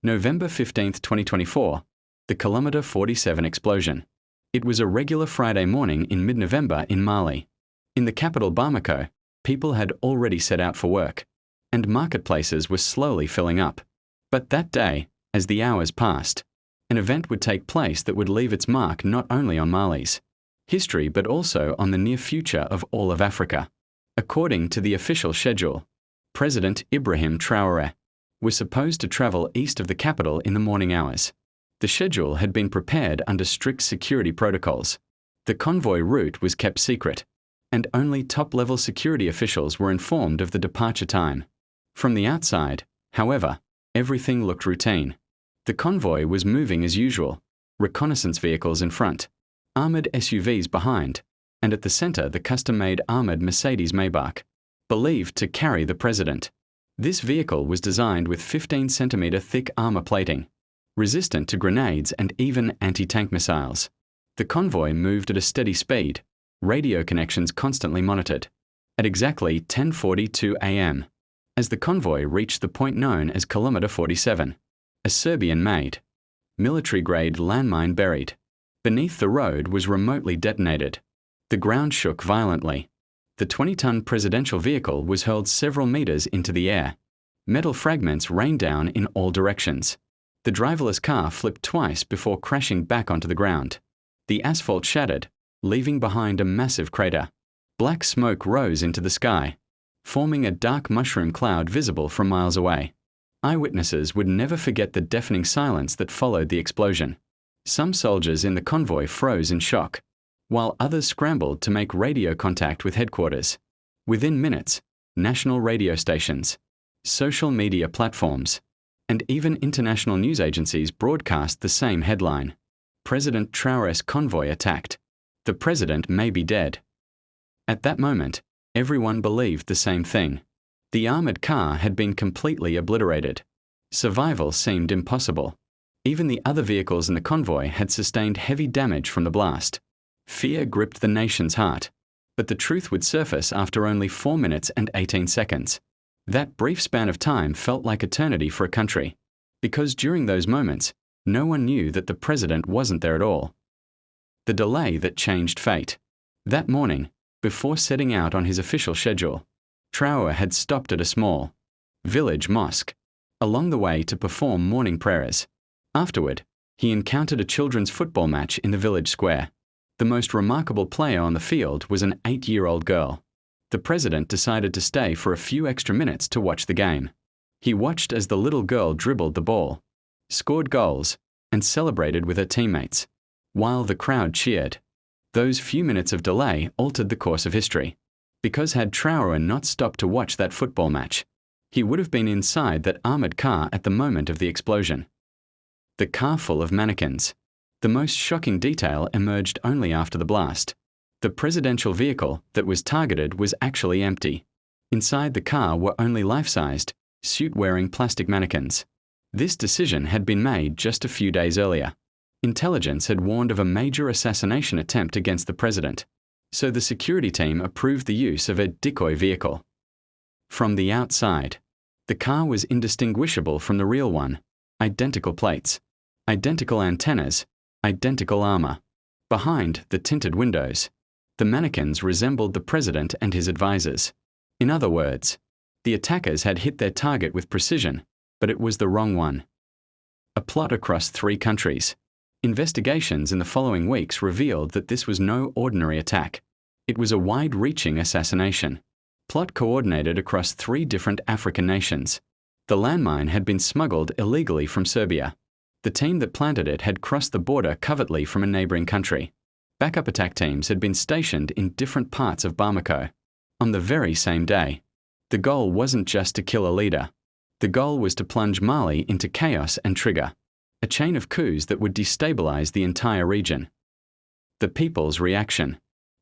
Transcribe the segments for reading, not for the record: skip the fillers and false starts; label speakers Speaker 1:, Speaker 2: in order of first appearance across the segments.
Speaker 1: November 15, 2024, the Kilometer 47 explosion. It was a regular Friday morning in mid-November in Mali. In the capital Bamako, people had already set out for work, and marketplaces were slowly filling up. But that day, as the hours passed, an event would take place that would leave its mark not only on Mali's history but also on the near future of all of Africa. According to the official schedule, President Ibrahim Traoré was supposed to travel east of the capital in the morning hours. The schedule had been prepared under strict security protocols. The convoy route was kept secret, and only top-level security officials were informed of the departure time. From the outside, however, everything looked routine. The convoy was moving as usual, reconnaissance vehicles in front, armored SUVs behind, and at the center the custom-made armored Mercedes Maybach, believed to carry the president. This vehicle was designed with 15-centimeter thick armor plating, resistant to grenades and even anti-tank missiles. The convoy moved at a steady speed, radio connections constantly monitored. At exactly 10:42 a.m., as the convoy reached the point known as Kilometer 47, a Serbian-made, military-grade landmine buried beneath the road was remotely detonated. The ground shook violently. The 20-ton presidential vehicle was hurled several meters into the air. Metal fragments rained down in all directions. The driverless car flipped twice before crashing back onto the ground. The asphalt shattered, leaving behind a massive crater. Black smoke rose into the sky, forming a dark mushroom cloud visible from miles away. Eyewitnesses would never forget the deafening silence that followed the explosion. Some soldiers in the convoy froze in shock, while others scrambled to make radio contact with headquarters. Within minutes, national radio stations, social media platforms, and even international news agencies broadcast the same headline: President Traoré's convoy attacked. The president may be dead. At that moment, everyone believed the same thing. The armored car had been completely obliterated. Survival seemed impossible. Even the other vehicles in the convoy had sustained heavy damage from the blast. Fear gripped the nation's heart, but the truth would surface after only 4 minutes and 18 seconds. That brief span of time felt like eternity for a country, because during those moments, no one knew that the president wasn't there at all. The delay that changed fate. That morning, before setting out on his official schedule, Traoré had stopped at a small village mosque along the way to perform morning prayers. Afterward, he encountered a children's football match in the village square. The most remarkable player on the field was an 8-year-old girl. The president decided to stay for a few extra minutes to watch the game. He watched as the little girl dribbled the ball, scored goals, and celebrated with her teammates, while the crowd cheered. Those few minutes of delay altered the course of history, because had Traoré not stopped to watch that football match, he would have been inside that armored car at the moment of the explosion. The car full of mannequins. The most shocking detail emerged only after the blast. The presidential vehicle that was targeted was actually empty. Inside the car were only life-sized, suit-wearing plastic mannequins. This decision had been made just a few days earlier. Intelligence had warned of a major assassination attempt against the president, so the security team approved the use of a decoy vehicle. From the outside, the car was indistinguishable from the real one. Identical plates, identical antennas, identical armor. Behind the tinted windows, the mannequins resembled the president and his advisors. In other words, the attackers had hit their target with precision, but it was the wrong one. A plot across 3 countries. Investigations in the following weeks revealed that this was no ordinary attack. It was a wide-reaching assassination. Plot coordinated across 3 different African nations. The landmine had been smuggled illegally from Serbia. The team that planted it had crossed the border covertly from a neighboring country. Backup attack teams had been stationed in different parts of Bamako. On the very same day, the goal wasn't just to kill a leader. The goal was to plunge Mali into chaos and trigger a chain of coups that would destabilize the entire region. The people's reaction.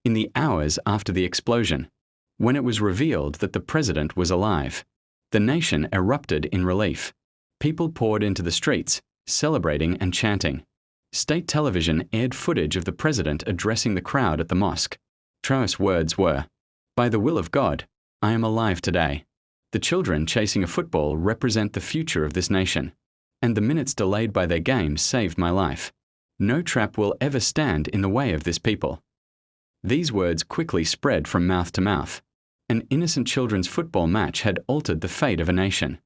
Speaker 1: In the hours after the explosion, when it was revealed that the president was alive, the nation erupted in relief. People poured into the streets, celebrating and chanting. State television aired footage of the president addressing the crowd at the mosque. Traoré's words were, "By the will of God, I am alive today." The children chasing a football represent the future of this nation. and the minutes delayed by their games saved my life. No trap will ever stand in the way of this people. These words quickly spread from mouth to mouth. An innocent children's football match had altered the fate of a nation.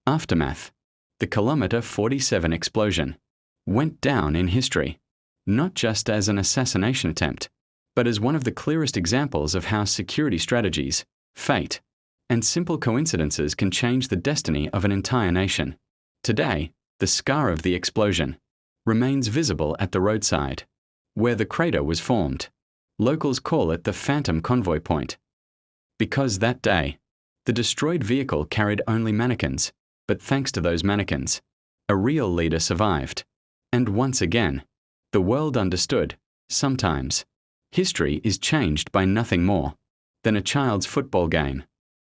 Speaker 1: Aftermath. The Kilometer 47 explosion went down in history, not just as an assassination attempt, but as one of the clearest examples of how security strategies, fate, and simple coincidences can change the destiny of an entire nation. Today, the scar of the explosion remains visible at the roadside, where the crater was formed. Locals call it the Phantom Convoy Point. Because that day, the destroyed vehicle carried only mannequins, but thanks to those mannequins, a real leader survived. And once again, the world understood, sometimes, history is changed by nothing more than a child's football game.